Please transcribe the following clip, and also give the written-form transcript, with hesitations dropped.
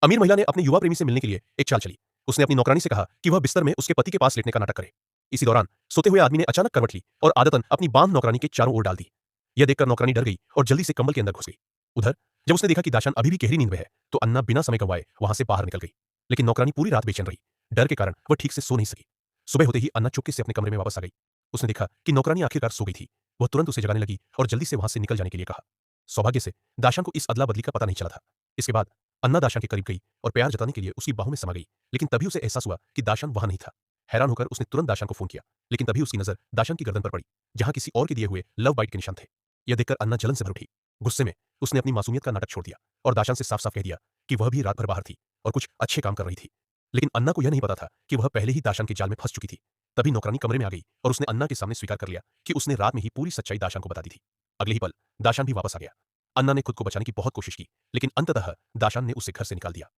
अमीर महिला ने अपने युवा प्रेमी से मिलने के लिए एक चाल चली। उसने अपनी नौकरानी से कहा कि वह बिस्तर में उसके पति के पास लेटने का नाटक करे। इसी दौरान सोते हुए आदमी ने अचानक करवट ली और आदतन अपनी बांध नौकरानी के चारों ओर डाल दी। यह देखकर नौकरानी डर गई और जल्दी से कंबल के अंदर घुस गई। उधर जब उसने देखा कि दाशान अभी भी गहरी नींद में है, तो अन्ना बिना समय गंवाए वहां से बाहर निकल गई। लेकिन नौकरानी पूरी रात बेचैन रही। डर के कारण वह ठीक से सो नहीं सकी। सुबह होते ही अन्ना चुपके से अपने कमरे में वापस आ गई। उसने देखा कि नौकरानी आखिरकार सो गई थी। वह तुरंत उसे जगाने लगी और जल्दी से वहां से निकल जाने के लिए कहा। सौभाग्य से दाशान को इस अदला बदली का पता नहीं चला था। इसके बाद अन्ना दाशान के करीब गई और प्यार जताने के लिए उसकी बाहों में समा गई। लेकिन तभी उसे एहसास हुआ कि दाशान वहां नहीं था। हैरान होकर उसने तुरंत दाशान को फोन किया, लेकिन तभी उसकी नजर दाशान की गर्दन पर पड़ी, जहां किसी और के दिए हुए लव बाइट के निशान थे। यह देखकर अन्ना जलन से भर उठी। गुस्से में उसने अपनी मासूमियत का नाटक छोड़ दिया और दाशान से साफ साफ कह दिया कि वह भी रात भर बाहर थी और कुछ अच्छे काम कर रही थी। लेकिन अन्ना को यह नहीं पता था कि वह पहले ही दाशान के जाल में फंस चुकी थी। तभी नौकरानी कमरे में आ गई और उसने अन्ना के सामने स्वीकार कर लिया कि उसने रात में ही पूरी सच्चाई दाशान को बता दी थी। अगले ही पल दाशान भी वापस आ गया। अन्ना ने खुद को बचाने की बहुत कोशिश की, लेकिन अंततः दाशान ने उसे घर से निकाल दिया।